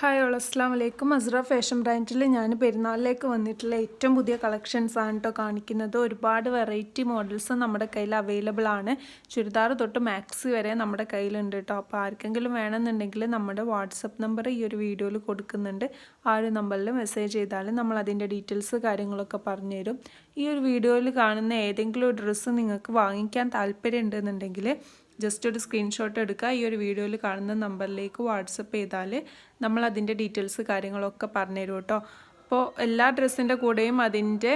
Hi all അസ്സാം വലൈക്കും. അസ്ര fashion ബ്രാൻഡിൽ ഞാൻ പെരുന്നാളിലേക്ക് വന്നിട്ടുള്ള ഏറ്റവും പുതിയ കളക്ഷൻസ് ആണ് കേട്ടോ കാണിക്കുന്നത്. ഒരുപാട് വെറൈറ്റി മോഡൽസ് നമ്മുടെ കയ്യിൽ അവൈലബിൾ ആണ്. ചുരിദാർ തൊട്ട് മാക്സി വരെ നമ്മുടെ കയ്യിലുണ്ട് കേട്ടോ. അപ്പോൾ ആർക്കെങ്കിലും വേണമെന്നുണ്ടെങ്കിൽ നമ്മുടെ വാട്സപ്പ് നമ്പർ ഈ ഒരു വീഡിയോയിൽ കൊടുക്കുന്നുണ്ട്. ആ ഒരു നമ്പറിൽ മെസ്സേജ് ചെയ്താൽ നമ്മൾ അതിൻ്റെ ഡീറ്റെയിൽസ് കാര്യങ്ങളൊക്കെ പറഞ്ഞു തരും. ഈ ഒരു വീഡിയോയിൽ കാണുന്ന ഏതെങ്കിലും ഒരു ഡ്രസ്സ് നിങ്ങൾക്ക് വാങ്ങിക്കാൻ താല്പര്യം ഉണ്ടെന്നുണ്ടെങ്കിൽ ജസ്റ്റ് ഒരു സ്ക്രീൻഷോട്ട് എടുക്കുക. ഈ ഒരു വീഡിയോയിൽ കാണുന്ന നമ്പറിലേക്ക് വാട്സപ്പ് ചെയ്താൽ നമ്മൾ അതിൻ്റെ ഡീറ്റെയിൽസ് കാര്യങ്ങളൊക്കെ പറഞ്ഞുതരും കേട്ടോ. അപ്പോൾ എല്ലാ ഡ്രസ്സിൻ്റെ കൂടെയും അതിൻ്റെ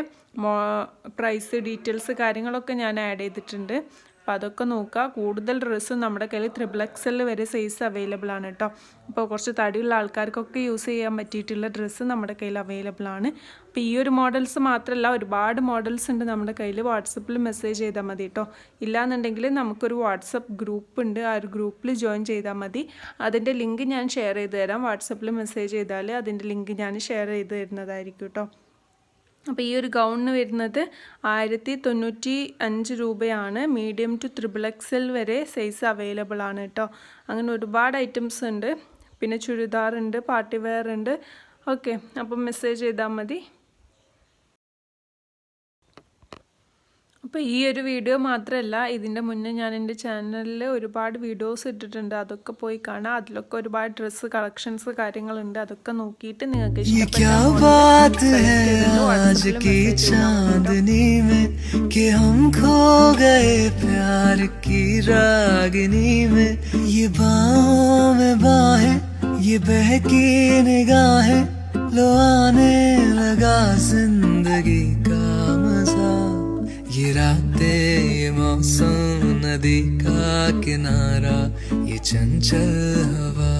പ്രൈസ് ഡീറ്റെയിൽസ് കാര്യങ്ങളൊക്കെ ഞാൻ ആഡ് ചെയ്തിട്ടുണ്ട്. അപ്പോൾ അതൊക്കെ നോക്കുക. കൂടുതൽ ഡ്രസ്സും നമ്മുടെ കയ്യിൽ XXL വരെ സൈസ് അവൈലബിൾ ആണ് കേട്ടോ. അപ്പോൾ കുറച്ച് തടിയുള്ള ആൾക്കാർക്കൊക്കെ യൂസ് ചെയ്യാൻ പറ്റിയിട്ടുള്ള ഡ്രസ്സ് നമ്മുടെ കയ്യിൽ അവൈലബിൾ ആണ്. അപ്പോൾ ഈ ഒരു മോഡൽസ് മാത്രമല്ല, ഒരുപാട് മോഡൽസ് ഉണ്ട് നമ്മുടെ കയ്യിൽ. വാട്സപ്പിൽ മെസ്സേജ് ചെയ്താൽ മതി കേട്ടോ. ഇല്ലാന്നുണ്ടെങ്കിൽ നമുക്കൊരു വാട്സപ്പ് ഗ്രൂപ്പ് ഉണ്ട്. ആ ഒരു ഗ്രൂപ്പിൽ ജോയിൻ ചെയ്താൽ മതി. അതിൻ്റെ ലിങ്ക് ഞാൻ ഷെയർ ചെയ്ത് തരാം. വാട്സപ്പിൽ മെസ്സേജ് ചെയ്താൽ അതിൻ്റെ ലിങ്ക് ഞാൻ ഷെയർ ചെയ്ത് തരുന്നതായിരിക്കും കേട്ടോ. അപ്പോൾ ഈ ഒരു ഗൗണിന് വരുന്നത് 1095 രൂപയാണ്. മീഡിയം ടു XXL വരെ സൈസ് അവൈലബിൾ ആണ് കേട്ടോ. അങ്ങനെ ഒരുപാട് ഐറ്റംസ് ഉണ്ട്. പിന്നെ ചുരിദാർ ഉണ്ട്, പാർട്ടി വെയർ ഉണ്ട്. ഓക്കെ, അപ്പം മെസ്സേജ് ചെയ്താൽ മതി. അപ്പോൾ ഈ ഒരു വീഡിയോ മാത്രമല്ല, ഇതിൻ്റെ മുന്നേ ഞാൻ എൻ്റെ ചാനലിൽ ഒരുപാട് വീഡിയോസ് ഇട്ടിട്ടുണ്ട്. അതൊക്കെ പോയി കാണാം. അതിലൊക്കെ ഒരുപാട് ഡ്രസ്സ് കളക്ഷൻസ് കാര്യങ്ങളുണ്ട്. അതൊക്കെ നോക്കിയിട്ട് നിങ്ങൾക്ക് ये रातें, ये मौसम, नदी का किनारा, ये चंचल हवा